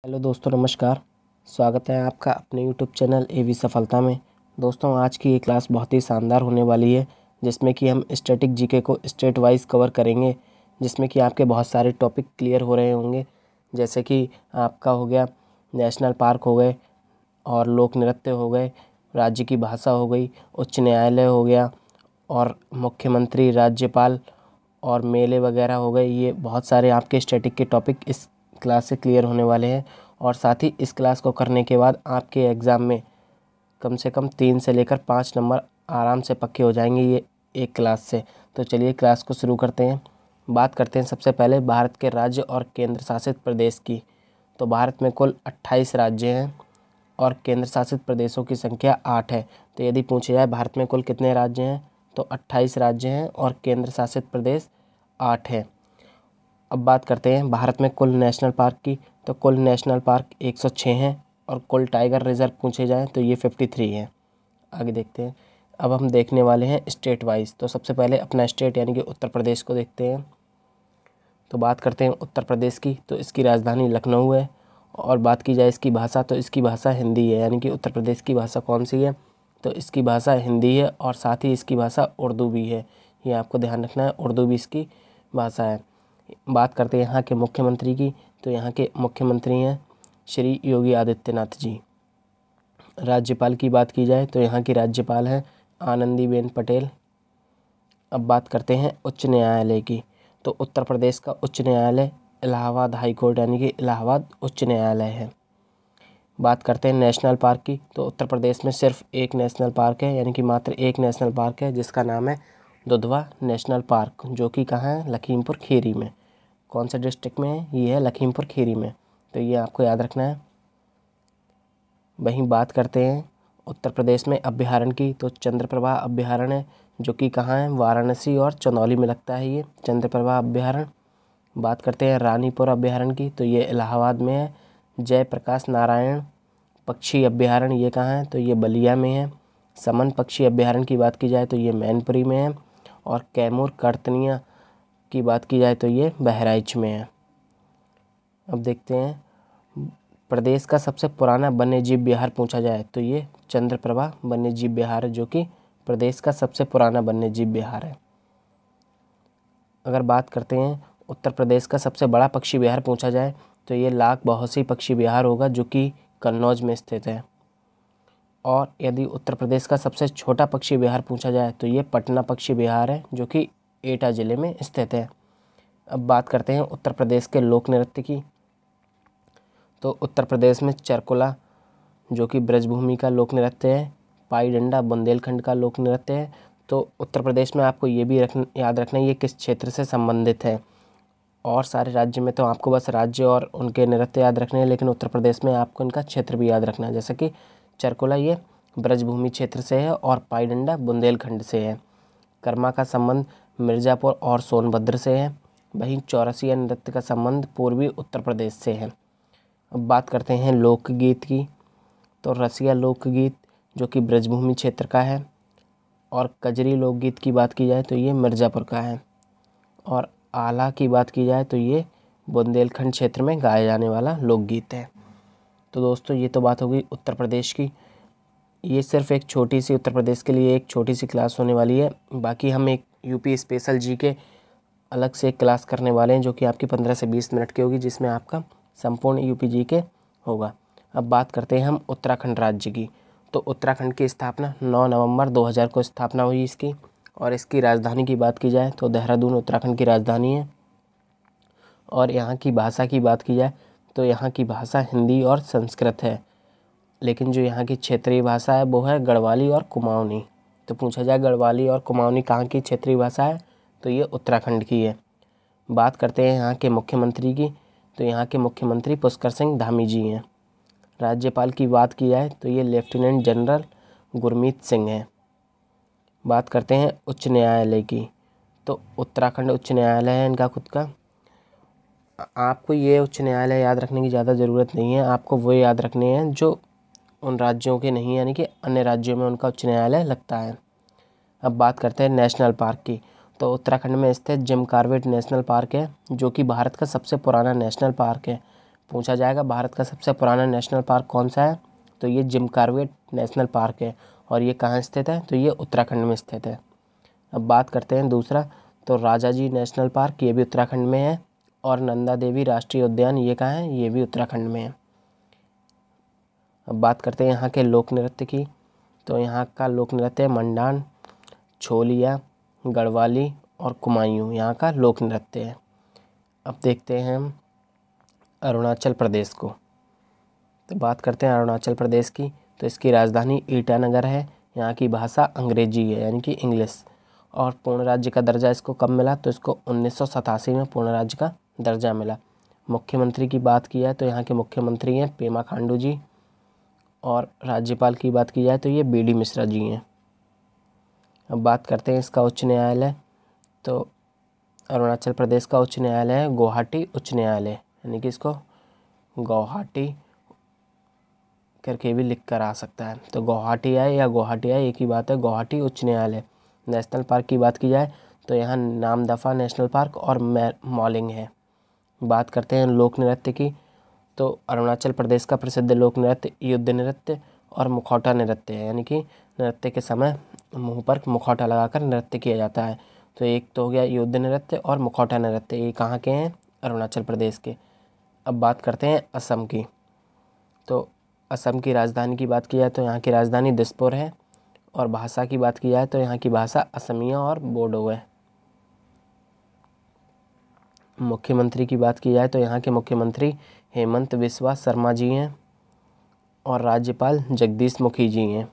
Hello दोस्तों, नमस्कार। स्वागत है आपका अपने यूट्यूब चैनल एवी सफलता में। दोस्तों, आज की ये क्लास बहुत ही शानदार होने वाली है, जिसमें कि हम स्टैटिक जीके को स्टेट वाइज कवर करेंगे, जिसमें कि आपके बहुत सारे टॉपिक क्लियर हो रहे होंगे। जैसे कि आपका हो गया नेशनल पार्क हो गए, और लोक नृत्य हो गए, राज्य की भाषा हो गई, उच्च न्यायालय हो गया, और मुख्यमंत्री, राज्यपाल और मेले वगैरह हो गए। ये बहुत सारे आपके स्टैटिक के टॉपिक इस क्लास से क्लियर होने वाले हैं। और साथ ही इस क्लास को करने के बाद आपके एग्ज़ाम में कम से कम 3 से लेकर 5 नंबर आराम से पक्के हो जाएंगे ये एक क्लास से। तो चलिए क्लास को शुरू करते हैं। बात करते हैं सबसे पहले भारत के राज्य और केंद्र शासित प्रदेश की। तो भारत में कुल 28 राज्य हैं और केंद्र शासित प्रदेशों की संख्या 8 है। तो यदि पूछा जाए भारत में कुल कितने राज्य हैं, तो 28 राज्य हैं और केंद्र शासित प्रदेश 8 हैं। अब बात करते हैं भारत में कुल नेशनल पार्क की। तो कुल नेशनल पार्क 106 हैं और कुल टाइगर रिजर्व पूछे जाएँ तो ये 53 हैं। आगे देखते हैं। अब हम देखने वाले हैं स्टेट वाइज। तो सबसे पहले अपना स्टेट यानी कि उत्तर प्रदेश को देखते हैं। तो बात करते हैं उत्तर प्रदेश की। तो इसकी राजधानी लखनऊ है। और बात की जाए इसकी भाषा, तो इसकी भाषा हिंदी है। यानी कि उत्तर प्रदेश की भाषा कौन सी है, तो इसकी भाषा हिंदी है और साथ ही इसकी भाषा उर्दू भी है। ये आपको ध्यान रखना है, उर्दू भी इसकी भाषा है। बात करते हैं यहाँ के मुख्यमंत्री की। तो यहाँ के मुख्यमंत्री हैं श्री योगी आदित्यनाथ जी। राज्यपाल की बात की जाए तो यहाँ की राज्यपाल हैं आनंदीबेन पटेल। अब बात करते हैं उच्च न्यायालय की। तो उत्तर प्रदेश का उच्च न्यायालय इलाहाबाद हाई कोर्ट यानी कि इलाहाबाद उच्च न्यायालय है। बात करते हैं नेशनल पार्क की। तो उत्तर प्रदेश में सिर्फ एक नेशनल पार्क है, यानी कि मात्र एक नेशनल पार्क है, जिसका नाम है दुधवा नेशनल पार्क, जो कि कहाँ है, लखीमपुर खीरी में। कौन से डिस्ट्रिक्ट में है, ये है लखीमपुर खीरी में। तो ये आपको याद रखना है। वहीं बात करते हैं उत्तर प्रदेश में अभ्यारण्य की। तो चंद्रप्रभा अभ्यारण्य है, जो कि कहाँ है, वाराणसी और चंदौली में लगता है ये चंद्रप्रभा अभ्यारण्य। बात करते हैं रानीपुर अभ्यारण्य की। तो ये इलाहाबाद में है। जयप्रकाश नारायण पक्षी अभ्यारण्य ये कहाँ है, तो ये बलिया में है। समन पक्षी अभ्यारण्य की बात की जाए तो ये मैनपुरी में है। और कैमूर कर्तनिया की बात की जाए तो ये बहराइच में है। अब देखते हैं प्रदेश का सबसे पुराना वन्यजीव विहार पूछा जाए तो ये चंद्रप्रभा वन्यजीव विहार है, जो कि प्रदेश का सबसे पुराना वन्यजीव विहार है। अगर बात करते हैं उत्तर प्रदेश का सबसे बड़ा पक्षी विहार पूछा जाए तो ये लाख बहोसी पक्षी विहार होगा, जो कि कन्नौज में स्थित है। और यदि उत्तर प्रदेश का सबसे छोटा पक्षी विहार पूछा जाए तो ये पटना पक्षी विहार है, जो कि एटा ज़िले में स्थित है। अब बात करते हैं उत्तर प्रदेश के लोक नृत्य की। तो उत्तर प्रदेश में चरकुला, जो कि ब्रजभूमि का लोक नृत्य है, पाई डंडा बुंदेलखंड का लोक नृत्य है। तो उत्तर प्रदेश में आपको ये भी याद रखना है ये किस क्षेत्र से संबंधित है। और सारे राज्य में तो आपको बस राज्य और उनके नृत्य याद रखने हैं, लेकिन उत्तर प्रदेश में आपको इनका क्षेत्र भी याद रखना है। जैसे कि चरकुला ये ब्रजभूमि क्षेत्र से है और पाई डंडा बुंदेलखंड से है। कर्मा का संबंध मिर्ज़ापुर और सोनभद्र से है। वहीं चौरसिया नृत्य का संबंध पूर्वी उत्तर प्रदेश से है। अब बात करते हैं लोकगीत की। तो रसिया लोकगीत, जो कि ब्रजभूमि क्षेत्र का है। और कजरी लोकगीत की बात की जाए तो ये मिर्ज़ापुर का है। और आला की बात की जाए तो ये बुंदेलखंड क्षेत्र में गाया जाने वाला लोकगीत है। तो दोस्तों, ये तो बात हो गई उत्तर प्रदेश की। ये सिर्फ एक छोटी सी उत्तर प्रदेश के लिए एक छोटी सी क्लास होने वाली है। बाकी हम एक यूपी स्पेशल जी के अलग से एक क्लास करने वाले हैं, जो कि आपकी 15 से 20 मिनट की होगी, जिसमें आपका संपूर्ण यूपी जी के होगा। अब बात करते हैं हम उत्तराखंड राज्य की। तो उत्तराखंड की स्थापना 9 नवंबर 2000 को स्थापना हुई इसकी। और इसकी राजधानी की बात की जाए तो देहरादून उत्तराखंड की राजधानी है। और यहाँ की भाषा की बात की जाए तो यहाँ की भाषा हिंदी और संस्कृत है, लेकिन जो यहाँ की क्षेत्रीय भाषा है वो है गढ़वाली और कुमाऊनी। तो पूछा जाए गढ़वाली और कुमाऊनी कहाँ की क्षेत्रीय भाषा है, तो ये उत्तराखंड की है। बात करते हैं यहाँ के मुख्यमंत्री की। तो यहाँ के मुख्यमंत्री पुष्कर सिंह धामी जी हैं। राज्यपाल की बात की जाए तो ये लेफ्टिनेंट जनरल गुरमीत सिंह हैं। बात करते हैं उच्च न्यायालय की। तो उत्तराखंड उच्च न्यायालय है इनका खुद का। आपको ये उच्च न्यायालय याद रखने की ज़्यादा ज़रूरत नहीं है, आपको वो याद रखने हैं जो उन राज्यों के नहीं, यानी कि अन्य राज्यों में उनका उच्च न्यायालय लगता है। अब बात करते हैं नेशनल पार्क की। तो उत्तराखंड में स्थित जिम कॉर्बेट नेशनल पार्क है, जो कि भारत का सबसे पुराना नेशनल पार्क है। पूछा जाएगा भारत का सबसे पुराना नेशनल पार्क कौन सा है, तो ये जिम कॉर्बेट नेशनल पार्क है और ये कहाँ स्थित है, तो ये उत्तराखंड में स्थित है। अब बात करते हैं दूसरा, तो राजाजी नेशनल पार्क, ये भी उत्तराखंड में है। और नंदा देवी राष्ट्रीय उद्यान, ये कहाँ है, ये भी उत्तराखंड में है। अब बात करते हैं यहाँ के लोक नृत्य की, तो यहाँ का लोक नृत्य मंडान, छोलिया, गढ़वाली और कुमायूं यहाँ का लोक नृत्य है। अब देखते हैं हम अरुणाचल प्रदेश को, तो बात करते हैं अरुणाचल प्रदेश की, तो इसकी राजधानी ईटानगर है। यहाँ की भाषा अंग्रेजी है यानी कि इंग्लिश। और पूर्ण राज्य का दर्जा इसको कब मिला, तो इसको 1987 में पूर्ण राज्य का दर्जा मिला। मुख्यमंत्री की बात की जाए तो यहाँ के मुख्यमंत्री हैं पेमा खांडू जी, और राज्यपाल की बात की जाए तो ये बी डी मिश्रा जी हैं। अब बात करते हैं इसका उच्च न्यायालय, तो अरुणाचल प्रदेश का उच्च न्यायालय है गुवाहाटी उच्च न्यायालय, यानी कि इसको गुवाहाटी करके भी लिख कर आ सकता है, तो गुवाहाटी आए या गुवाहाटी आए एक ही बात है, गुवाहाटी उच्च न्यायालय। नेशनल पार्क की बात की जाए तो यहाँ नामदफा नेशनल पार्क और मॉलिंग है। बात करते हैं लोक नृत्य की, तो अरुणाचल प्रदेश का प्रसिद्ध लोक नृत्य युद्ध नृत्य और मुखौटा नृत्य है, यानी कि नृत्य के समय मुंह पर मुखौटा लगाकर नृत्य किया जाता है। तो एक तो हो गया युद्ध नृत्य और मुखौटा नृत्य, ये कहाँ के हैं, अरुणाचल प्रदेश के। अब बात करते हैं असम की, तो असम की राजधानी की बात की जाए तो यहाँ की राजधानी दिसपुर है। और भाषा की बात की जाए तो यहाँ की भाषा असमिया और बोडो है। मुख्यमंत्री की बात की जाए तो यहाँ के मुख्यमंत्री हेमंत बिस्वा शर्मा जी हैं और राज्यपाल जगदीश मुखी जी हैं।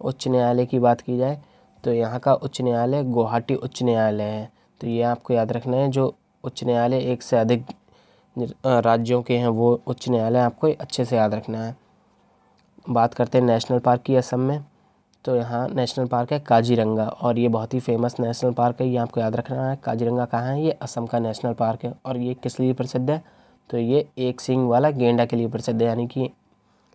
उच्च न्यायालय की बात की जाए तो यहाँ का उच्च न्यायालय गुवाहाटी उच्च न्यायालय है। तो ये आपको याद रखना है, जो उच्च न्यायालय एक से अधिक राज्यों के हैं वो उच्च न्यायालय आपको अच्छे से याद रखना है। बात करते हैं नेशनल पार्क की असम में, तो यहाँ नेशनल पार्क है काजीरंगा और ये बहुत ही फेमस नेशनल पार्क है, ये आपको याद रखना है। काजीरंगा कहाँ है, ये असम का नेशनल पार्क है। और ये किस लिए प्रसिद्ध है, तो ये एक सींग वाला गेंडा के लिए प्रसिद्ध है, यानी कि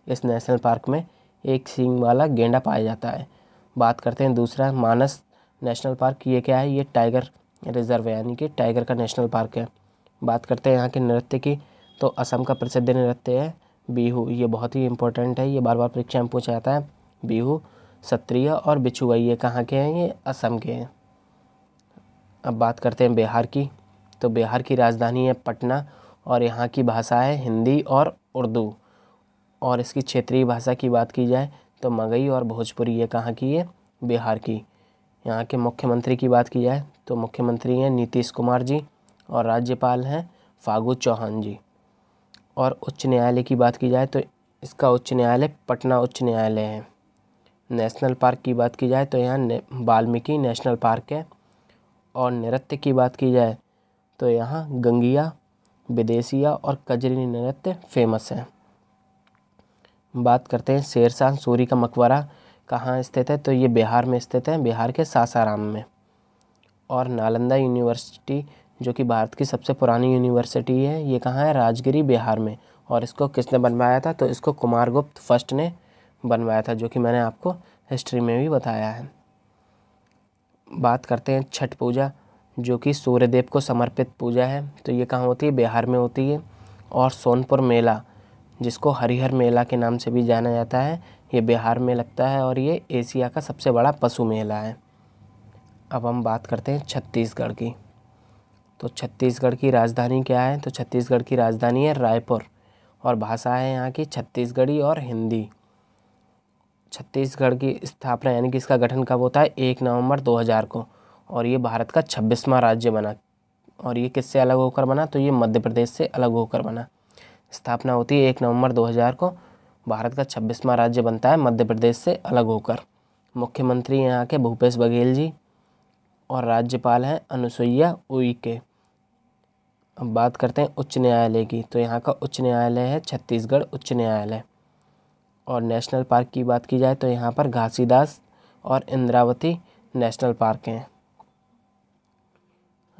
इस नेशनल पार्क में एक सींग वाला गेंडा पाया जाता है। बात करते हैं दूसरा मानस नेशनल पार्क, ये क्या है, ये टाइगर रिजर्व है, यानी कि टाइगर का नेशनल पार्क है। बात करते हैं यहाँ के नृत्य की, तो असम का प्रसिद्ध नृत्य है बिहू, ये बहुत ही इंपॉर्टेंट है, ये बार बार परीक्षा में पूछा जाता है। बिहू, सत्रिया और बिछुआ, ये कहाँ के हैं, ये असम के हैं। अब बात करते हैं बिहार की, तो बिहार की राजधानी है पटना और यहाँ की भाषा है हिंदी और उर्दू। और इसकी क्षेत्रीय भाषा की बात की जाए तो मगही और भोजपुरी, ये कहाँ की है, बिहार की। यहाँ के मुख्यमंत्री की बात की जाए तो मुख्यमंत्री हैं नीतीश कुमार जी और राज्यपाल हैं फागू चौहान जी। और उच्च न्यायालय की बात की जाए तो इसका उच्च न्यायालय पटना उच्च न्यायालय है। नेशनल पार्क की बात की जाए तो यहाँ वाल्मीकि नेशनल पार्क है। और नृत्य की बात की जाए तो यहाँ गंगिया, विदेशिया और कजरी नृत्य फेमस है। बात करते हैं शेरशाह सूरी का मकबरा कहाँ स्थित है, तो ये बिहार में स्थित है, बिहार के सासाराम में। और नालंदा यूनिवर्सिटी जो कि भारत की सबसे पुरानी यूनिवर्सिटी है, ये कहाँ है, राजगिरी बिहार में। और इसको किसने बनवाया था, तो इसको कुमारगुप्त फर्स्ट ने बनवाया था, जो कि मैंने आपको हिस्ट्री में भी बताया है। बात करते हैं छठ पूजा जो कि सूर्यदेव को समर्पित पूजा है, तो ये कहाँ होती है, बिहार में होती है। और सोनपुर मेला जिसको हरिहर मेला के नाम से भी जाना जाता है, ये बिहार में लगता है और ये एशिया का सबसे बड़ा पशु मेला है। अब हम बात करते हैं छत्तीसगढ़ की, तो छत्तीसगढ़ की राजधानी क्या है, तो छत्तीसगढ़ की राजधानी है रायपुर और भाषा है यहाँ की छत्तीसगढ़ी और हिंदी। छत्तीसगढ़ की स्थापना यानी कि इसका गठन कब होता है, 1 नवंबर 2000 को, और ये भारत का 26वां राज्य बना। और ये किससे अलग होकर बना, तो ये मध्य प्रदेश से अलग होकर बना। स्थापना होती है 1 नवंबर 2000 को, भारत का 26वां राज्य बनता है मध्य प्रदेश से अलग होकर। मुख्यमंत्री यहाँ के भूपेश बघेल जी और राज्यपाल हैं अनुसुईया उइके। अब बात करते हैं उच्च न्यायालय की, तो यहाँ का उच्च न्यायालय है छत्तीसगढ़ उच्च न्यायालय। और नेशनल पार्क की बात की जाए तो यहाँ पर घासीदास और इंद्रावती नेशनल पार्क हैं।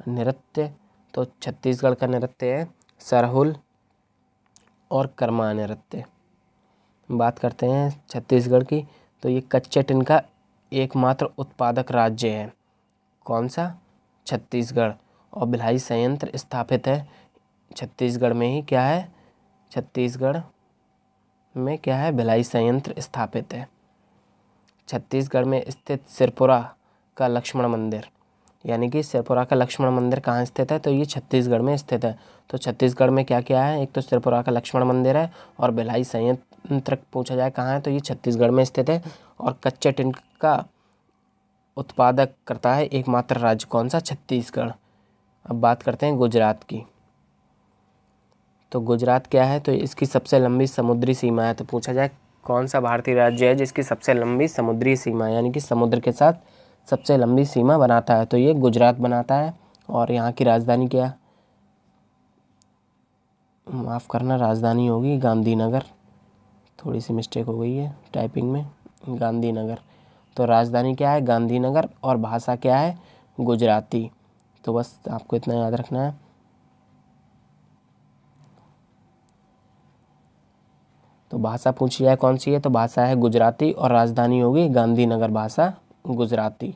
नृत्य, तो छत्तीसगढ़ का नृत्य है सरहुल और कर्मा नृत्य। बात करते हैं छत्तीसगढ़ की, तो ये कच्चे टिन का एकमात्र उत्पादक राज्य है। कौन सा, छत्तीसगढ़। और भिलाई संयंत्र स्थापित है छत्तीसगढ़ में ही, क्या है, छत्तीसगढ़ में क्या है, भिलाई संयंत्र स्थापित है। छत्तीसगढ़ में स्थित सिरपुरा का लक्ष्मण मंदिर, यानी कि सिरपुरा का लक्ष्मण मंदिर कहाँ स्थित है, तो ये छत्तीसगढ़ में स्थित है। तो छत्तीसगढ़ में क्या क्या है, एक तो सिरपुरा का लक्ष्मण मंदिर है, और भिलाई संयंत्र पूछा जाए कहाँ है, तो ये छत्तीसगढ़ में स्थित है। और कच्चे टिन का उत्पादक करता है एकमात्र राज्य कौन सा, छत्तीसगढ़। अब बात करते हैं गुजरात की। तो गुजरात क्या है, तो इसकी सबसे लंबी समुद्री सीमा है। तो पूछा जाए कौन सा भारतीय राज्य है जिसकी सबसे लंबी समुद्री सीमा, यानी कि समुद्र के साथ सबसे लंबी सीमा बनाता है, तो ये गुजरात बनाता है। और यहाँ की राजधानी क्या, माफ़ करना, राजधानी होगी गांधीनगर, थोड़ी सी मिस्टेक हो गई है टाइपिंग में, गांधीनगर। तो राजधानी क्या है, गांधीनगर, और भाषा क्या है, गुजराती। तो बस आपको इतना याद रखना है। तो भाषा पूछी जाए कौन सी है, तो भाषा है गुजराती, और राजधानी होगी गांधीनगर, भाषा गुजराती।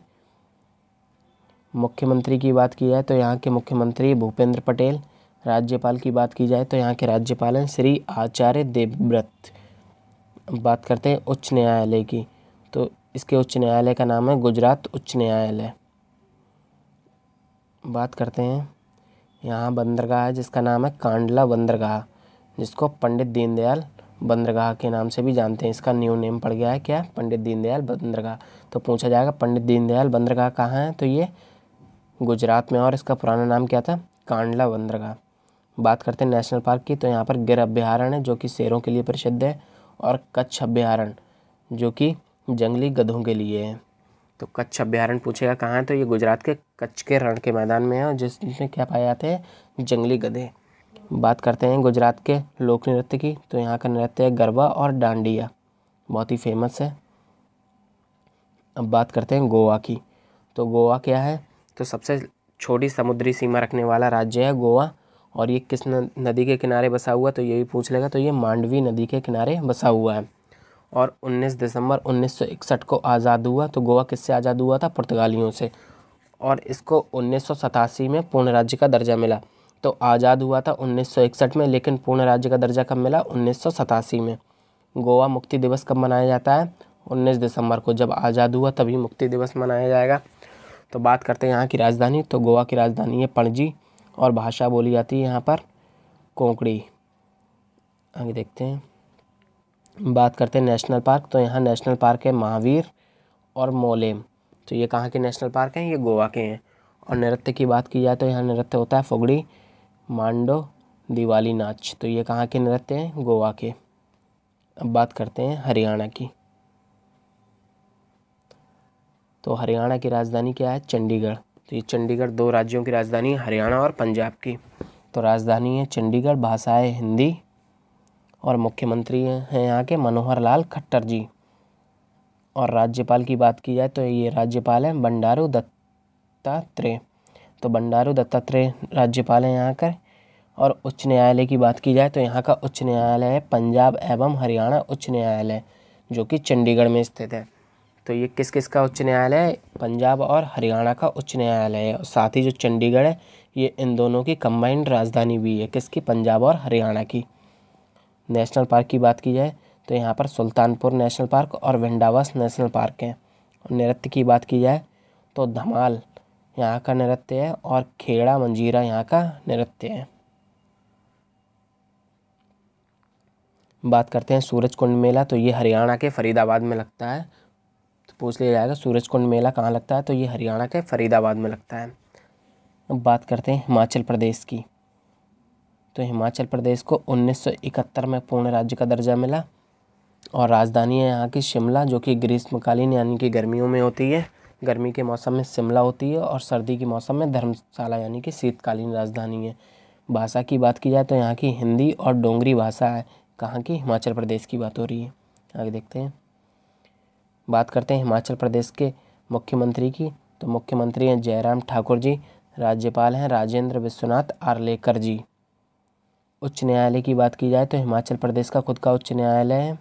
मुख्यमंत्री की बात की जाए तो यहाँ के मुख्यमंत्री भूपेंद्र पटेल। राज्यपाल की बात की जाए तो यहाँ के राज्यपाल हैं श्री आचार्य देवव्रत। बात करते हैं उच्च न्यायालय की, तो इसके उच्च न्यायालय का नाम है गुजरात उच्च न्यायालय। बात करते हैं यहाँ बंदरगाह है जिसका नाम है कांडला बंदरगाह, जिसको पंडित दीनदयाल बंदरगाह के नाम से भी जानते हैं। इसका न्यू नेम पड़ गया है क्या, पंडित दीनदयाल बंदरगाह। तो पूछा जाएगा पंडित दीनदयाल बंदरगाह कहाँ है, तो ये गुजरात में, और इसका पुराना नाम क्या था, कांडला बंदरगाह। बात करते हैं नेशनल पार्क की, तो यहाँ पर गिर अभ्यारण्य है जो कि शेरों के लिए प्रसिद्ध है, और कच्छ अभ्यारण्य जो कि जंगली गधों के लिए है। तो कच्छ अभ्यारण्य पूछेगा कहाँ है, तो ये गुजरात के कच्छ के रण के मैदान में है, और जिसमें क्या पाए जाते हैं, जंगली गधे। बात करते हैं गुजरात के लोक नृत्य की, तो यहाँ का नृत्य है गरबा और डांडिया, बहुत ही फेमस है। अब बात करते हैं गोवा की, तो गोवा क्या है, तो सबसे छोटी समुद्री सीमा रखने वाला राज्य है गोवा। और ये किस नदी के किनारे बसा हुआ, तो ये भी पूछ लेगा, तो ये मांडवी नदी के किनारे बसा हुआ है। और 19 दिसंबर 1961 को आज़ाद हुआ। तो गोवा किससे आज़ाद हुआ था, पुर्तगालियों से। और इसको 1987 में पूर्ण राज्य का दर्जा मिला। तो आज़ाद हुआ था 1961 में, लेकिन पूर्ण राज्य का दर्जा कब मिला, 1987 में। गोवा मुक्ति दिवस कब मनाया जाता है, 19 दिसंबर को, जब आज़ाद हुआ तभी मुक्ति दिवस मनाया जाएगा। तो बात करते हैं यहाँ की राजधानी, तो गोवा की राजधानी है पणजी, और भाषा बोली जाती है यहाँ पर कोंकणी। आगे देखते हैं। बात करते हैं नेशनल पार्क, तो यहाँ नेशनल पार्क है महावीर और मोलेम। तो ये कहाँ के नेशनल पार्क हैं, ये गोवा के हैं। और नृत्य की बात की जाए तो यहाँ नृत्य होता है फुगड़ी, मांडो, दिवाली नाच। तो ये कहाँ के नृत्य हैं, गोवा के। अब बात करते हैं हरियाणा की, तो हरियाणा की राजधानी क्या है, चंडीगढ़। तो ये चंडीगढ़ दो राज्यों की राजधानी है, हरियाणा और पंजाब की। तो राजधानी है चंडीगढ़, भाषा है हिंदी, और मुख्यमंत्री हैं यहाँ के मनोहर लाल खट्टर जी। और राज्यपाल की बात की जाए तो ये राज्यपाल हैं बंडारू दत्तात्रेय। तो बंडारू दत्तात्रेय राज्यपाल हैं यहाँ का। और उच्च न्यायालय की बात की जाए तो यहाँ का उच्च न्यायालय है पंजाब एवं हरियाणा उच्च न्यायालय, जो कि चंडीगढ़ में स्थित है। तो ये किस किस का उच्च न्यायालय है, पंजाब और हरियाणा का उच्च न्यायालय है। और साथ ही जो चंडीगढ़ है ये इन दोनों की कंबाइंड राजधानी भी है, किसकी, पंजाब और हरियाणा की। नेशनल पार्क की बात की जाए तो यहाँ पर सुल्तानपुर नेशनल पार्क और विंडावस नेशनल पार्क हैं। और नृत्य की बात की जाए तो धमाल यहाँ का नृत्य है, और खेड़ा मंजीरा यहाँ का नृत्य है। बात करते हैं सूरजकुंड मेला, तो ये हरियाणा के फरीदाबाद में लगता है। तो पूछ लिया जाएगा सूरजकुंड मेला कहाँ लगता है, तो ये हरियाणा के फरीदाबाद में लगता है। अब बात करते हैं हिमाचल प्रदेश की, तो हिमाचल प्रदेश को 1971 में पूर्ण राज्य का दर्जा मिला। और राजधानी है यहाँ की शिमला, जो कि ग्रीष्मकालीन यानी कि गर्मियों में होती है, गर्मी के मौसम में शिमला होती है, और सर्दी के मौसम में धर्मशाला यानी कि शीतकालीन राजधानी है। भाषा की बात की जाए तो यहाँ की हिंदी और डोंगरी भाषा है, कहाँ की, हिमाचल प्रदेश की बात हो रही है। आगे देखते हैं। बात करते हैं हिमाचल प्रदेश के मुख्यमंत्री की, तो मुख्यमंत्री हैं जयराम ठाकुर जी। राज्यपाल हैं राजेंद्र विश्वनाथ आर्लेकर जी। उच्च न्यायालय की बात की जाए तो हिमाचल प्रदेश का खुद का उच्च न्यायालय है।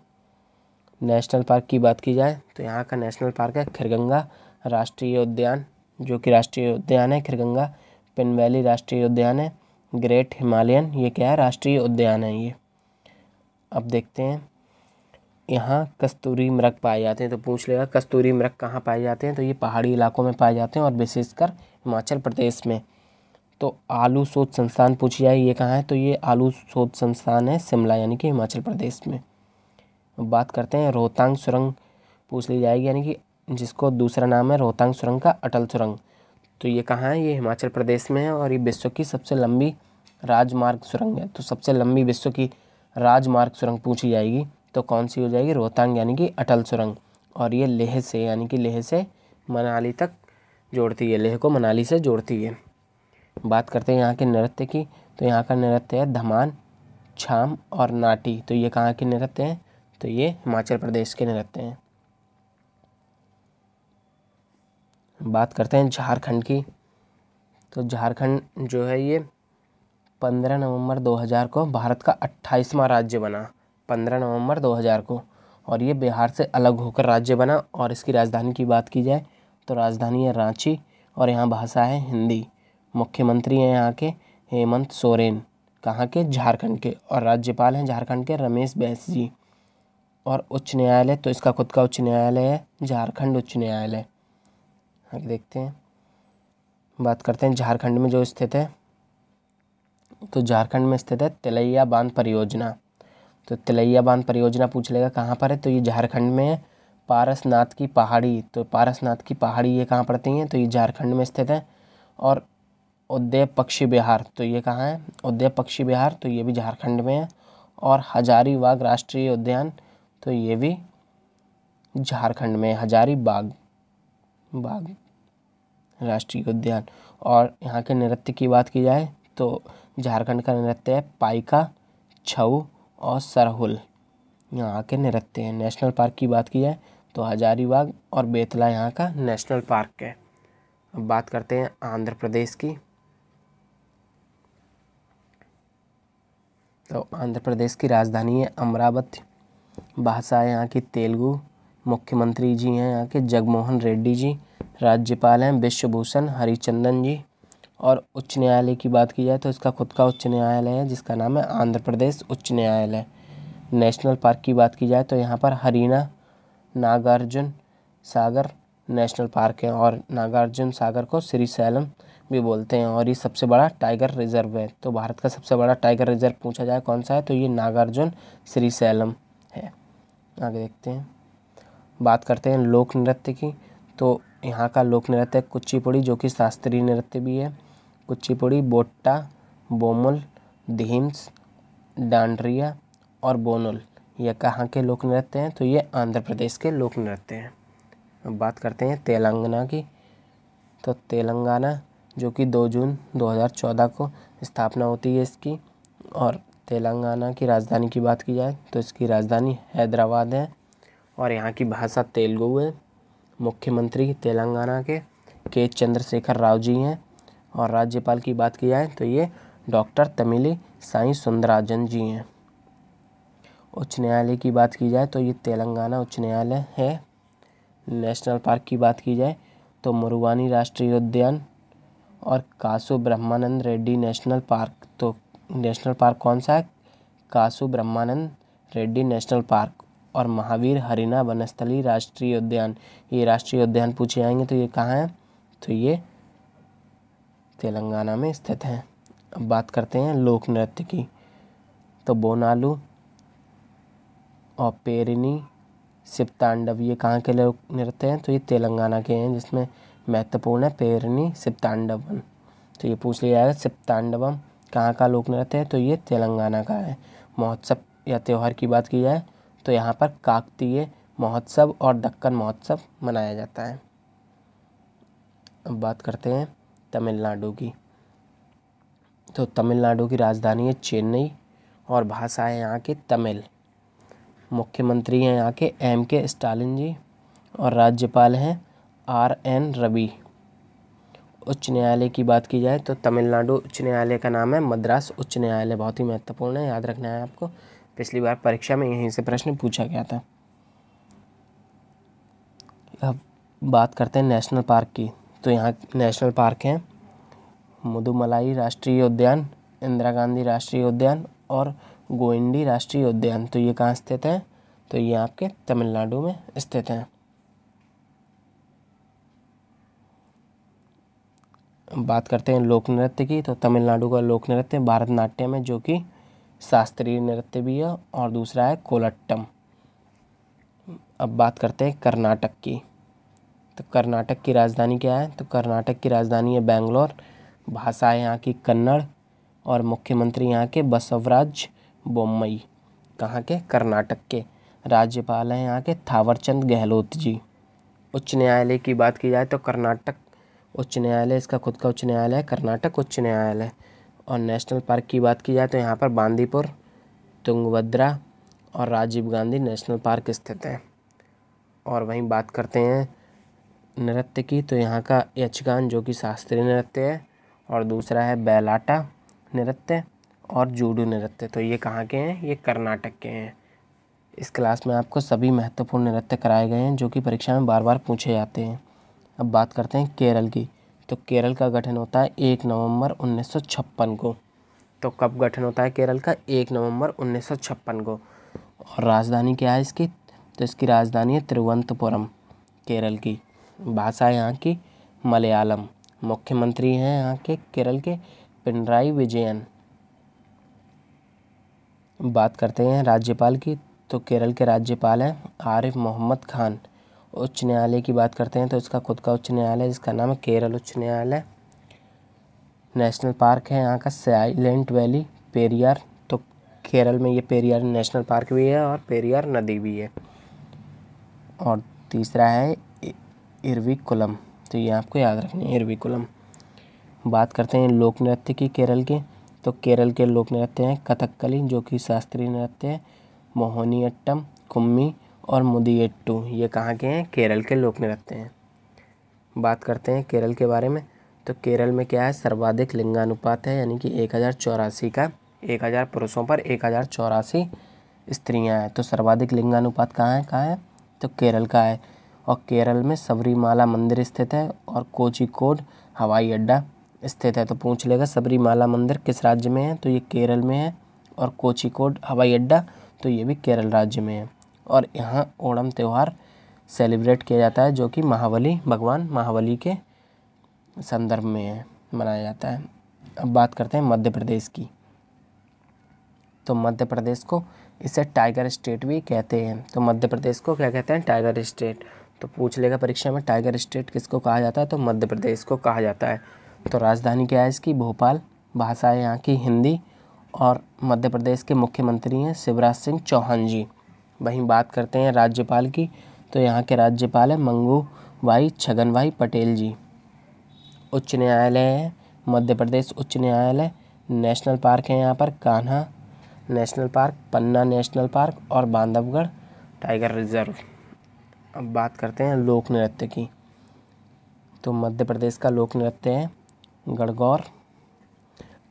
नेशनल पार्क की बात की जाए तो यहाँ का नेशनल पार्क है खिरगंगा राष्ट्रीय उद्यान, जो कि राष्ट्रीय उद्यान है खिरगंगा। पिन वैली राष्ट्रीय उद्यान है। ग्रेट हिमालयन, ये क्या है, राष्ट्रीय उद्यान है ये। अब देखते हैं यहाँ कस्तूरी मृग पाए जाते हैं, तो पूछ लेगा कस्तूरी मृग कहाँ पाए जाते हैं, तो ये पहाड़ी इलाकों में पाए जाते हैं और विशेषकर हिमाचल प्रदेश में। तो आलू शोध संस्थान पूछी जाए ये कहाँ है, तो ये आलू शोध संस्थान है शिमला यानी कि हिमाचल प्रदेश में। बात करते हैं रोहतांग सुरंग पूछ ली जाएगी, यानी कि जिसको दूसरा नाम है रोहतांग सुरंग का अटल सुरंग। तो ये कहाँ है, ये हिमाचल प्रदेश में है और ये विश्व की सबसे लंबी राजमार्ग सुरंग है। तो सबसे लंबी विश्व की राजमार्ग सुरंग पूछी जाएगी तो कौन सी हो जाएगी, रोहतांग यानी कि अटल सुरंग। और ये लेह से यानी कि लेह से मनाली तक जोड़ती है, लेह को मनाली से जोड़ती है। बात करते हैं यहाँ के नृत्य की, तो यहाँ का नृत्य है धमान, छाम और नाटी। तो ये कहाँ के नृत्य हैं, तो ये हिमाचल प्रदेश के नृत्य हैं। बात करते हैं झारखंड की, तो झारखंड जो है ये 15 नवंबर 2000 को भारत का 28वां राज्य बना, 15 नवंबर 2000 को, और ये बिहार से अलग होकर राज्य बना। और इसकी राजधानी की बात की जाए तो राजधानी है रांची और यहाँ भाषा है हिंदी। मुख्यमंत्री हैं यहाँ के हेमंत सोरेन, कहाँ के, झारखंड के, और राज्यपाल हैं झारखंड के रमेश बैस जी। और उच्च न्यायालय, तो इसका खुद का उच्च न्यायालय है झारखंड उच्च न्यायालय। आगे देखते हैं, बात करते हैं झारखंड में जो स्थित है, तो झारखंड में स्थित है तिलैया बांध परियोजना। तो तिलैया बांध परियोजना पूछ लेगा कहाँ पर है, तो ये झारखंड में है। पारसनाथ की पहाड़ी, तो पारसनाथ की पहाड़ी ये कहाँ पड़ती हैं, तो ये झारखंड में स्थित है। और उदय पक्षी विहार, तो ये कहाँ है, उदय पक्षी विहार, तो ये भी झारखंड में है। और हजारीबाग राष्ट्रीय उद्यान, तो ये भी झारखंड में, हजारीबाग राष्ट्रीय उद्यान। और यहाँ के नृत्य की बात की जाए तो झारखंड का नृत्य है पाइका, छऊ और सरहुल, यहाँ के नृत्य हैं। नेशनल पार्क की बात की जाए तो हजारीबाग और बेतला यहाँ का नेशनल पार्क है। अब बात करते हैं आंध्र प्रदेश की, तो आंध्र प्रदेश की राजधानी है अमरावती, भाषा है यहाँ की तेलुगु। मुख्यमंत्री जी हैं यहाँ के जगनमोहन रेड्डी जी, राज्यपाल हैं विश्वभूषण हरिचंदन जी। और उच्च न्यायालय की बात की जाए तो इसका खुद का उच्च न्यायालय है जिसका नाम है आंध्र प्रदेश उच्च न्यायालय। नेशनल पार्क की बात की जाए तो यहाँ पर हरीना नागार्जुन सागर नेशनल पार्क है, और नागार्जुन सागर को श्रीशैलम भी बोलते हैं। और ये सबसे बड़ा टाइगर रिजर्व है, तो भारत का सबसे बड़ा टाइगर रिजर्व पूछा जाए कौन सा है, तो ये नागार्जुन श्रीशैलम है। आगे देखते हैं, बात करते हैं लोक नृत्य की, तो यहाँ का लोक नृत्य कुचिपुड़ी जो कि शास्त्रीय नृत्य भी है। कुचिपुड़ी, बोट्टा, बोमुल, धीम्स, डांडरिया और बोनुल, ये कहाँ के लोक नृत्य हैं, तो ये आंध्र प्रदेश के लोक नृत्य हैं। अब बात करते हैं तेलंगाना की, तो तेलंगाना जो कि 2 जून 2014 को स्थापना होती है इसकी। और तेलंगाना की राजधानी की बात की जाए तो इसकी राजधानी हैदराबाद है और यहाँ की भाषा तेलुगु है। मुख्यमंत्री तेलंगाना के चंद्रशेखर राव जी हैं। और राज्यपाल की बात की जाए तो ये डॉक्टर तमिली साई सुंदरराजन जी हैं। उच्च न्यायालय की बात की जाए तो ये तेलंगाना उच्च न्यायालय है। नेशनल पार्क की बात की जाए तो मुरुगानी राष्ट्रीय उद्यान और कासु ब्रह्मानंद रेड्डी नेशनल पार्क। तो नेशनल पार्क कौन सा है, कासु ब्रह्मानंद रेड्डी नेशनल पार्क। और महावीर हरिना वनस्थली राष्ट्रीय उद्यान, ये राष्ट्रीय उद्यान पूछे जाएंगे तो ये कहाँ है, तो ये तेलंगाना में स्थित है। अब बात करते हैं लोक नृत्य की, तो बोनालू और पेरिनी शिवतांडव ये कहाँ के लोक नृत्य हैं, तो ये तेलंगाना के हैं, जिसमें महत्वपूर्ण है पेरिनी शिवतांडवम। तो ये पूछ लिया जाएगा शिवतांडवम कहाँ का लोक नृत्य है, तो ये तेलंगाना का है। महोत्सव या त्यौहार की बात की जाए तो यहाँ पर काकतीय महोत्सव और दक्कन महोत्सव मनाया जाता है। अब बात करते हैं तमिलनाडु की, तो तमिलनाडु की राजधानी है चेन्नई और भाषा है यहाँ की तमिल। मुख्यमंत्री हैं यहाँ के M.K. स्टालिन जी और राज्यपाल हैं R.N. रवि। उच्च न्यायालय की बात की जाए तो तमिलनाडु उच्च न्यायालय का नाम है मद्रास उच्च न्यायालय, बहुत ही महत्वपूर्ण है, याद रखना है आपको, पिछली बार परीक्षा में यहीं से प्रश्न पूछा गया था। अब बात करते हैं नेशनल पार्क की, तो यहाँ नेशनल पार्क हैं मुदुमलाई राष्ट्रीय उद्यान, इंदिरा गांधी राष्ट्रीय उद्यान और गोइंडी राष्ट्रीय उद्यान, तो ये कहाँ स्थित है? तो ये आपके तमिलनाडु में स्थित है। बात करते हैं लोक नृत्य की, तो तमिलनाडु का लोक नृत्य भरतनाट्यम है, जो कि शास्त्रीय नृत्य भी है, और दूसरा है कोलट्टम। अब बात करते हैं कर्नाटक की, तो कर्नाटक की राजधानी क्या है? तो कर्नाटक की राजधानी है बेंगलोर। भाषा है यहाँ की कन्नड़, और मुख्यमंत्री यहाँ के बसवराज बोम्मई। कहाँ के? कर्नाटक के। राज्यपाल हैं यहाँ के थावरचंद गहलोत जी। उच्च न्यायालय की बात की जाए तो कर्नाटक उच्च न्यायालय, इसका खुद का उच्च न्यायालय है कर्नाटक उच्च न्यायालय। और नेशनल पार्क की बात की जाए तो यहाँ पर बांदीपुर, तुंगभद्रा और राजीव गांधी नेशनल पार्क स्थित हैं। और वहीं बात करते हैं नृत्य की, तो यहाँ का यक्षगान जो कि शास्त्रीय नृत्य है, और दूसरा है बैलाटा नृत्य और जूडो नृत्य। तो ये कहाँ के हैं? ये कर्नाटक के हैं। इस क्लास में आपको सभी महत्वपूर्ण नृत्य कराए गए हैं जो कि परीक्षा में बार बार पूछे जाते हैं। अब बात करते हैं केरल की, तो केरल का गठन होता है 1 नवंबर 1956 को। तो कब गठन होता है केरल का? 1 नवंबर 1956 को। और राजधानी क्या है इसकी? तो इसकी राजधानी है तिरुवनंतपुरम केरल की। भाषा है यहाँ की मलयालम। मुख्यमंत्री हैं यहाँ के केरल के पिनराई विजयन। बात करते हैं राज्यपाल की, तो केरल के राज्यपाल हैं आरिफ मोहम्मद खान। उच्च न्यायालय की बात करते हैं तो इसका खुद का उच्च न्यायालय, जिसका नाम है केरल उच्च न्यायालय। नेशनल पार्क है यहाँ का साइलेंट वैली पेरियार। तो केरल में ये पेरियार नेशनल पार्क भी है और पेरियार नदी भी है। और तीसरा है इरविकुलम, तो ये आपको याद रखनी है, इरविकुलम। बात करते हैं लोक नृत्य की केरल के, तो केरल के लोक नृत्य हैं कथकली जो कि शास्त्रीय नृत्य है, मोहिनीअट्टम, कुम्मी और मुदियट्टू। ये कहाँ के हैं? केरल के लोक नृत्य हैं। बात करते हैं केरल के बारे में, तो केरल में क्या है? सर्वाधिक लिंगानुपात है, यानी कि 1084 का 1000 पुरुषों पर 1084 स्त्रियां हैं। तो सर्वाधिक लिंगानुपात कहाँ है? तो केरल का है। और केरल में सबरीमाला मंदिर स्थित है और कोझिकोड हवाई अड्डा स्थित है। तो पूछ लेगा सबरीमाला मंदिर किस राज्य में है? तो ये केरल में है। और कोझिकोड हवाई अड्डा, तो ये भी केरल राज्य में है। और यहाँ ओणम त्यौहार सेलिब्रेट किया जाता है जो कि भगवान महाबली के संदर्भ में है, मनाया जाता है। अब बात करते हैं मध्य प्रदेश की, तो मध्य प्रदेश को इसे टाइगर स्टेट भी कहते हैं। तो मध्य प्रदेश को क्या कहते हैं? Tiger state. तो पूछ लेगा परीक्षा में टाइगर स्टेट किसको कहा जाता है? तो मध्य प्रदेश को कहा जाता है। तो राजधानी क्या है इसकी? भोपाल। भाषा है यहाँ की हिंदी। और मध्य प्रदेश के मुख्यमंत्री हैं शिवराज सिंह चौहान जी। वहीं बात करते हैं राज्यपाल की, तो यहाँ के राज्यपाल हैं मंगू भाई छगन भाई पटेल जी। उच्च न्यायालय है मध्य प्रदेश उच्च न्यायालय। नेशनल पार्क है यहाँ पर कान्हा नेशनल पार्क, पन्ना नेशनल पार्क और बांधवगढ़ टाइगर रिजर्व। अब बात करते हैं लोक नृत्य की, तो मध्य प्रदेश का लोक नृत्य है गणगौर,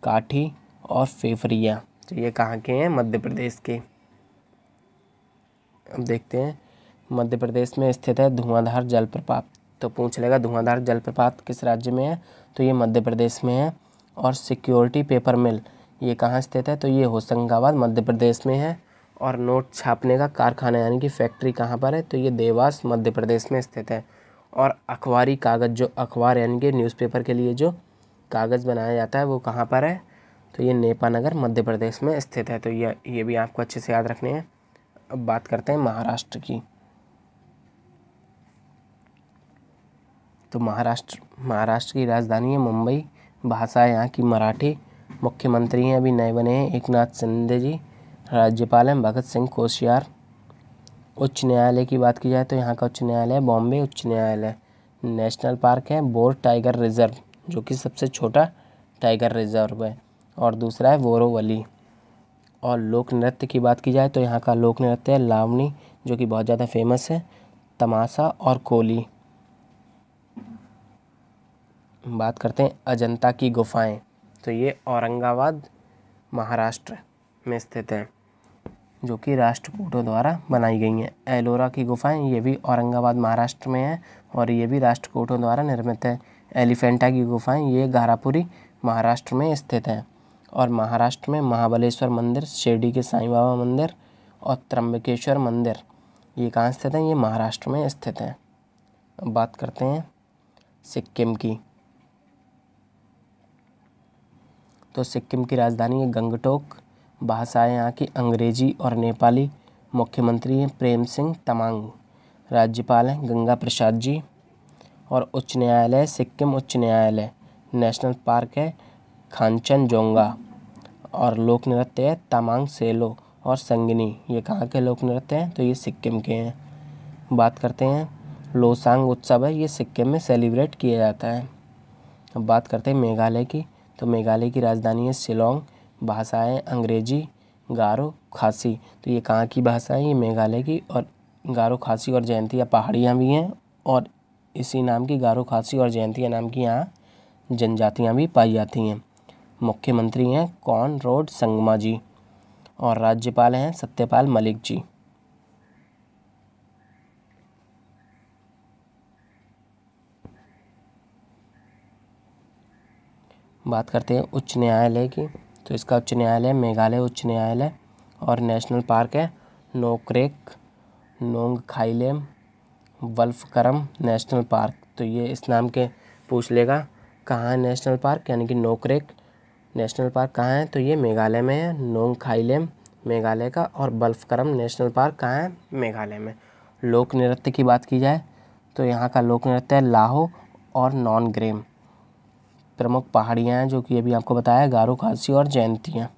काठी और फेफरिया। तो ये कहाँ के हैं? मध्य प्रदेश के। अब देखते हैं मध्य प्रदेश में स्थित है धुआंधार जलप्रपात। तो पूछ लेगा धुआंधार जलप्रपात किस राज्य में है? तो ये मध्य प्रदेश में है। और सिक्योरिटी पेपर मिल ये कहाँ स्थित है? तो ये होशंगाबाद मध्य प्रदेश में है। और नोट छापने का कारखाना यानी कि फैक्ट्री कहाँ पर है? तो ये देवास मध्य प्रदेश में स्थित है। और अखबारी कागज़, जो अखबार यानी कि न्यूज़पेपर के लिए जो कागज़ बनाया जाता है वो कहाँ पर है? तो ये नेपानगर मध्य प्रदेश में स्थित है। तो ये भी आपको अच्छे से याद रखने हैं। अब बात करते हैं महाराष्ट्र की, तो महाराष्ट्र की राजधानी है मुंबई। भाषा है यहाँ की मराठी। मुख्यमंत्री हैं अभी नए बने हैं एकनाथ शिंदे जी। राज्यपाल हैं भगत सिंह कोश्यार। उच्च न्यायालय की बात की जाए तो यहाँ का उच्च न्यायालय है बॉम्बे उच्च न्यायालय। नेशनल पार्क है बोर टाइगर रिजर्व जो कि सबसे छोटा टाइगर रिजर्व है। और दूसरा है बोरोवली। और लोक नृत्य की बात की जाए तो यहाँ का लोक नृत्य है लावनी जो कि बहुत ज़्यादा फेमस है, तमाशा और कोली। बात करते हैं अजंता की गुफाएं, तो ये औरंगाबाद महाराष्ट्र में स्थित है जो कि राष्ट्रकूटों द्वारा बनाई गई हैं। एलोरा की गुफाएं ये भी औरंगाबाद महाराष्ट्र में है और ये भी राष्ट्रकूटों द्वारा निर्मित है। एलिफेंटा की गुफाएं ये घारापुरी महाराष्ट्र में स्थित हैं। और महाराष्ट्र में महाबलेश्वर मंदिर, शिरडी के साईं बाबा मंदिर और त्र्यंबकेश्वर मंदिर, ये कहाँ स्थित हैं? ये महाराष्ट्र में स्थित हैं। अब बात करते हैं सिक्किम की। तो सिक्किम की राजधानी है गंगटोक, भाषाएं यहाँ की अंग्रेजी और नेपाली, मुख्यमंत्री हैं प्रेम सिंह तमांग, राज्यपाल हैं गंगा प्रसाद जी, और उच्च न्यायालय सिक्किम उच्च न्यायालय, नेशनल पार्क है खांचनजोंगा, और लोक नृत्य है तमांग सेलो और संगनी। ये कहाँ के लोक नृत्य हैं? तो ये सिक्किम के हैं। बात करते हैं लोसांग उत्सव है, ये सिक्किम में सेलिब्रेट किया जाता है। अब बात करते हैं मेघालय की। तो मेघालय की राजधानी है शिलोंग, भाषाएं अंग्रेजी, गारो, खासी। तो ये कहाँ की भाषा है? ये मेघालय की, और गारो, खासी और जयंतिया पहाड़ियाँ भी हैं, और इसी नाम की गारो, खासी और जयंतिया नाम की यहाँ जनजातियाँ भी पाई जाती हैं। मुख्यमंत्री हैं कॉनराड संगमा जी, और राज्यपाल हैं सत्यपाल मलिक जी। बात करते हैं उच्च न्यायालय की। तो इसका उच्च न्यायालय मेघालय उच्च न्यायालय, और नेशनल पार्क है नोक्रेक नोंगखाइलेम वल्फकरम नेशनल पार्क। तो ये इस नाम के पूछ लेगा कहाँ है नेशनल पार्क, यानी कि नोक्रेक नेशनल पार्क कहाँ है? तो ये मेघालय में है, नोंगखाइलेम मेघालय का, और वल्फकरम नेशनल पार्क कहाँ है? मेघालय में। लोक नृत्य की बात की जाए तो यहाँ का लोक नृत्य है लाहो और नॉनग्रेम। प्रमुख पहाड़ियाँ हैं जो कि अभी आपको बताया, गारो, खासी और जयंतियाँ।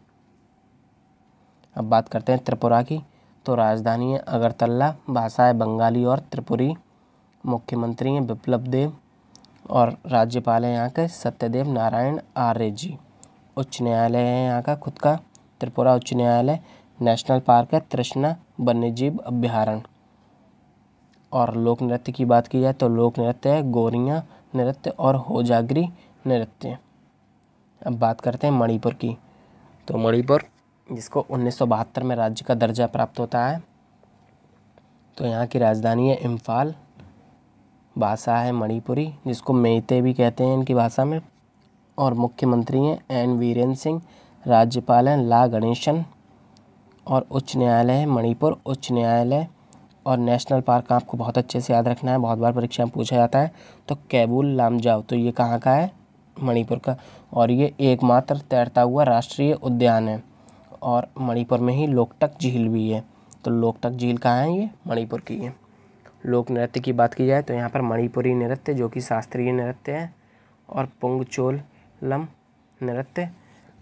अब बात करते हैं त्रिपुरा की। तो राजधानी है अगरतला, भाषा है बंगाली और त्रिपुरी, मुख्यमंत्री हैं बिप्लब देव, और राज्यपाल हैं यहाँ के सत्यदेव नारायण आर्य जी। उच्च न्यायालय है यहाँ का खुद का त्रिपुरा उच्च न्यायालय, नेशनल पार्क है तृष्णा वन्यजीव अभ्यारण्य। और लोक नृत्य की बात की जाए तो लोक नृत्य है गोरियाँ नृत्य और होजागिरी नृत्य। अब बात करते हैं मणिपुर की। तो मणिपुर जिसको 1972 में राज्य का दर्जा प्राप्त होता है। तो यहाँ की राजधानी है इम्फाल, भाषा है मणिपुरी, जिसको मेइते भी कहते हैं इनकी भाषा में, और मुख्यमंत्री हैं एन वीरेन सिंह, राज्यपाल हैं ला गणेशन, और उच्च न्यायालय है मणिपुर उच्च न्यायालय। और नेशनल पार्क आपको बहुत अच्छे से याद रखना है, बहुत बार परीक्षा में पूछा जाता है। तो कैबुल लामजाओ, तो ये कहाँ का है? मणिपुर का, और ये एकमात्र तैरता हुआ राष्ट्रीय उद्यान है, और मणिपुर में ही लोकटक झील भी है। तो लोकटक झील कहाँ है? ये मणिपुर की है। लोक नृत्य की बात की जाए तो यहाँ पर मणिपुरी नृत्य जो कि शास्त्रीय नृत्य है, और पुंगचोलम नृत्य,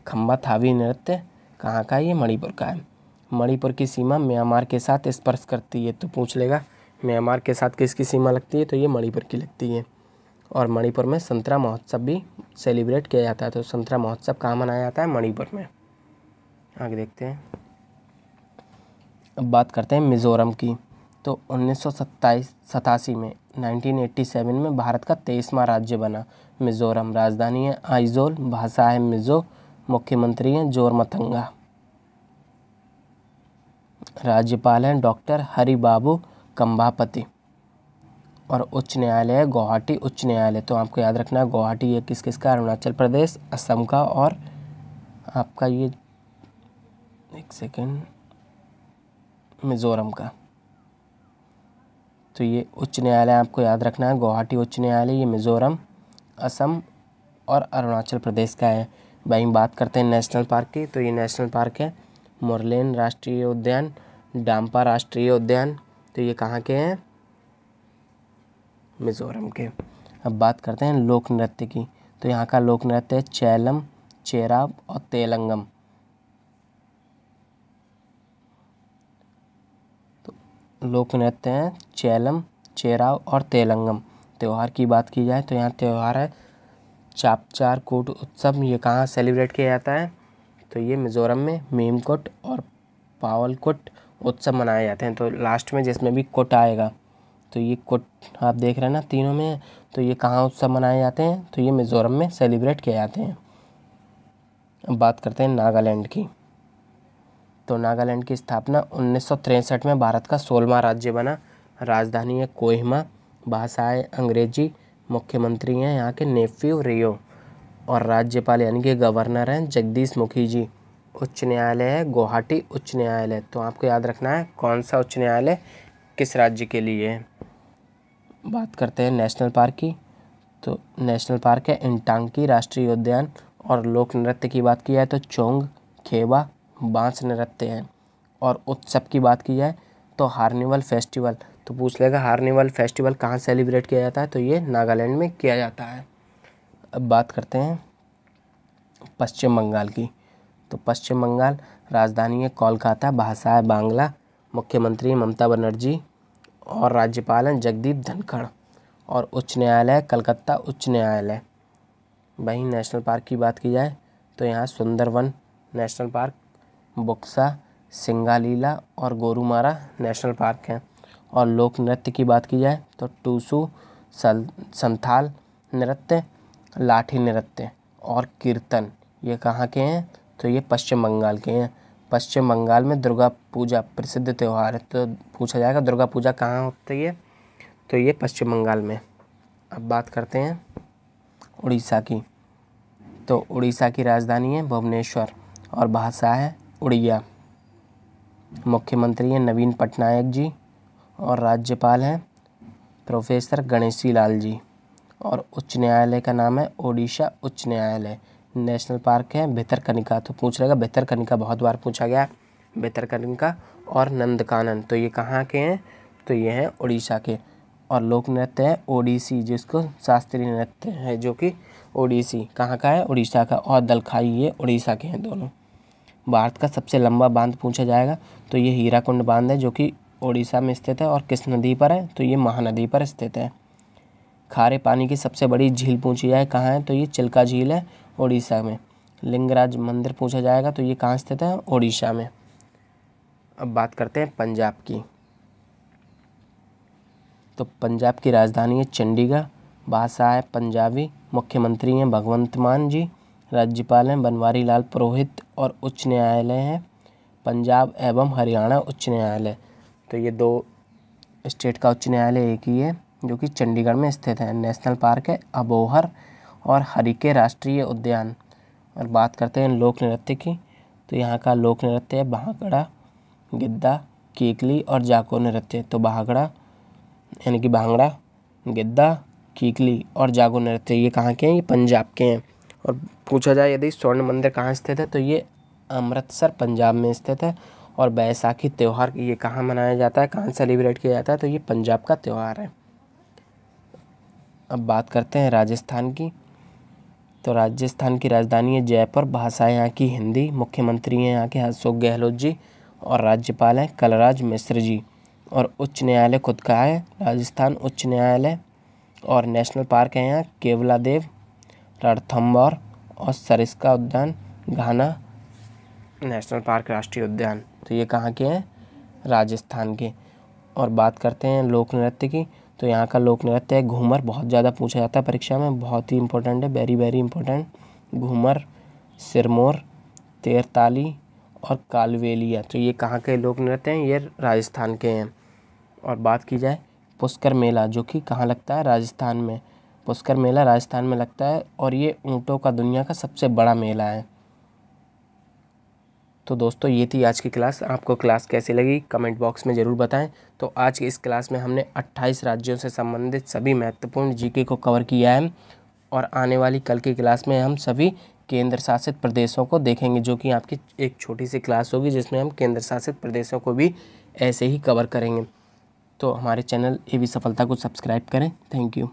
खम्बा थावी नृत्य कहाँ का है? ये मणिपुर का है। मणिपुर की सीमा म्यांमार के साथ स्पर्श करती है। तो पूछ लेगा म्यांमार के साथ किसकी सीमा लगती है? तो ये मणिपुर की लगती है। और मणिपुर में संतरा महोत्सव भी सेलिब्रेट किया जाता है। तो संतरा महोत्सव कहाँ मनाया जाता है? मणिपुर में। आगे देखते हैं। अब बात करते हैं मिज़ोरम की। तो 1987 में 1987 में भारत का 23वां राज्य बना मिज़ोरम। राजधानी है आइजोल, भाषा है मिज़ो, मुख्यमंत्री हैं जोरमथंगा, राज्यपाल हैं डॉक्टर हरिबाबू कंभापति, और उच्च न्यायालय है गुवाहाटी उच्च न्यायालय। तो आपको याद रखना है गुवाहाटी ये किस किस का? अरुणाचल प्रदेश, असम का, और आपका ये एक सेकेंड मिज़ोरम का। तो ये उच्च न्यायालय आपको याद रखना है गुवाहाटी उच्च न्यायालय, ये मिज़ोरम, असम और अरुणाचल प्रदेश का है। भाई बात करते हैं नेशनल पार्क की। तो ये नेशनल पार्क है मोरलेन राष्ट्रीय उद्यान, डाम्पा राष्ट्रीय उद्यान। तो ये कहाँ के हैं? मिज़ोरम के। अब बात करते हैं लोक नृत्य की। तो यहाँ का लोक नृत्य है चैलम, चेराव और तेलंगम। तो लोक नृत्य हैं चैलम, चेराव और तेलंगम। त्यौहार की बात की जाए तो यहाँ त्यौहार है चापचार कूट उत्सव। ये कहाँ सेलिब्रेट किया जाता है? तो ये मिज़ोरम में मेमकुट और पावलकुट उत्सव मनाए जाते हैं। तो लास्ट में जिसमें भी कुट आएगा, तो ये कुट आप देख रहे हैं ना तीनों में, तो ये कहाँ उत्सव मनाए जाते हैं? तो ये मिज़ोरम में सेलिब्रेट किए जाते हैं। अब बात करते हैं नागालैंड की। तो नागालैंड की स्थापना 1963 में भारत का 16वां राज्य बना। राजधानी है कोहिमा, भाषा है अंग्रेजी, मुख्यमंत्री हैं यहाँ के नेफ्यू रियो, और राज्यपाल यानी कि गवर्नर हैं जगदीश मुखी जी। उच्च न्यायालय है गुवाहाटी उच्च न्यायालय। तो आपको याद रखना है कौन सा उच्च न्यायालय किस राज्य के लिए है। बात करते हैं नेशनल पार्क की। तो नेशनल पार्क है इंटांकी राष्ट्रीय उद्यान। और लोक नृत्य की बात की जाए तो चोंग, खेबा, बांस नृत्य है। और उत्सव की बात की जाए तो हार्निवल फेस्टिवल। तो पूछ लेगा हार्निवल फेस्टिवल कहाँ सेलिब्रेट किया जाता है, तो ये नागालैंड में किया जाता है। अब बात करते हैं पश्चिम बंगाल की। तो पश्चिम बंगाल राजधानी है कोलकाता, भाषा है बांग्ला, मुख्यमंत्री ममता बनर्जी और राज्यपाल हैं जगदीप धनखड़। और उच्च न्यायालय है कलकत्ता उच्च न्यायालय। वहीं नेशनल पार्क की बात की जाए तो यहाँ सुंदरवन नेशनल पार्क, बुक्सा, सिंगालीला और गोरुमारा नेशनल पार्क हैं। और लोक नृत्य की बात की जाए तो टूसू, संथाल नृत्य, लाठी नृत्य और कीर्तन ये कहाँ के हैं, तो ये पश्चिम बंगाल के हैं। पश्चिम बंगाल में दुर्गा पूजा प्रसिद्ध त्यौहार है। तो पूछा जाएगा दुर्गा पूजा कहाँ होती है, तो ये पश्चिम बंगाल में। अब बात करते हैं उड़ीसा की। तो उड़ीसा की राजधानी है भुवनेश्वर और भाषा है उड़िया। मुख्यमंत्री हैं नवीन पटनायक जी और राज्यपाल हैं प्रोफेसर गणेशी लाल जी। और उच्च न्यायालय का नाम है ओडिशा उच्च न्यायालय। नेशनल पार्क है भितरकनिका। तो पूछ लेगा भितरकनिका बहुत बार पूछा गया। भितरकनिका और नंदकानन तो ये कहाँ के हैं, तो ये हैं उड़ीसा के। और लोक नृत्य है ओडिसी जिसको शास्त्रीय नृत्य है जो कि ओडिसी कहाँ का है, उड़ीसा का। और दलखाई ये उड़ीसा के हैं दोनों। भारत का सबसे लंबा बांध पूछा जाएगा तो ये हीराकुंड बांध है जो कि ओडिशा में स्थित है। और किस नदी पर है, तो ये महानदी पर स्थित है। खारे पानी की सबसे बड़ी झील पूछी जाए कहाँ है, तो ये चिल्का झील है ओडिशा में। लिंगराज मंदिर पूछा जाएगा तो ये कहाँ स्थित है, ओडिशा में। अब बात करते हैं पंजाब की। तो पंजाब की राजधानी है चंडीगढ़, भाषा है पंजाबी, मुख्यमंत्री हैं भगवंत मान जी, राज्यपाल हैं बनवारी लाल पुरोहित। और उच्च न्यायालय है पंजाब एवं हरियाणा उच्च न्यायालय। तो ये दो स्टेट का उच्च न्यायालय एक ही है जो कि चंडीगढ़ में स्थित है। नेशनल पार्क है अबोहर और हरिके राष्ट्रीय उद्यान। और बात करते हैं लोक नृत्य की। तो यहाँ का लोक नृत्य है भांगड़ा, गिद्दा, कीकली और जाको नृत्य। तो भांगड़ा यानी कि भांगड़ा, गिद्दा, कीकली और जागो नृत्य ये कहाँ के हैं, ये पंजाब के हैं। और पूछा जाए यदि स्वर्ण मंदिर कहाँ स्थित है, तो ये अमृतसर पंजाब में स्थित है। और बैसाखी त्यौहार ये कहाँ मनाया जाता है, कहाँ सेलिब्रेट किया जाता है, तो ये पंजाब का त्यौहार है। अब बात करते हैं राजस्थान की। तो राजस्थान की राजधानी है जयपुर, भाषा है यहाँ की हिंदी, मुख्यमंत्री हैं यहाँ के अशोक गहलोत जी और राज्यपाल हैं कलराज मिश्र जी। और उच्च न्यायालय खुद का है राजस्थान उच्च न्यायालय। और नेशनल पार्क है यहाँ केवलादेव, रणथंभौर और सरिस्का उद्यान, घाना नेशनल पार्क राष्ट्रीय उद्यान। तो ये कहाँ के हैं, राजस्थान के। और बात करते हैं लोक नृत्य की। तो यहाँ का लोक नृत्य है घूमर, बहुत ज़्यादा पूछा जाता है परीक्षा में, बहुत ही इंपॉर्टेंट है, very very important. Ghoomar, Sirmaur, Terahtali और कालवेलिया। तो ये कहाँ के लोक नृत्य हैं, ये राजस्थान के हैं। और बात की जाए पुष्कर मेला जो कि कहाँ लगता है, राजस्थान में। पुष्कर मेला राजस्थान में लगता है और ये ऊँटों का दुनिया का सबसे बड़ा मेला है। तो दोस्तों ये थी आज की क्लास। आपको क्लास कैसी लगी कमेंट बॉक्स में ज़रूर बताएं। तो आज की इस क्लास में हमने 28 राज्यों से संबंधित सभी महत्वपूर्ण जीके को कवर किया है। और आने वाली कल की क्लास में हम सभी केंद्र शासित प्रदेशों को देखेंगे जो कि आपकी एक छोटी सी क्लास होगी जिसमें हम केंद्र शासित प्रदेशों को भी ऐसे ही कवर करेंगे। तो हमारे चैनल एवी सफलता को सब्सक्राइब करें। Thank you.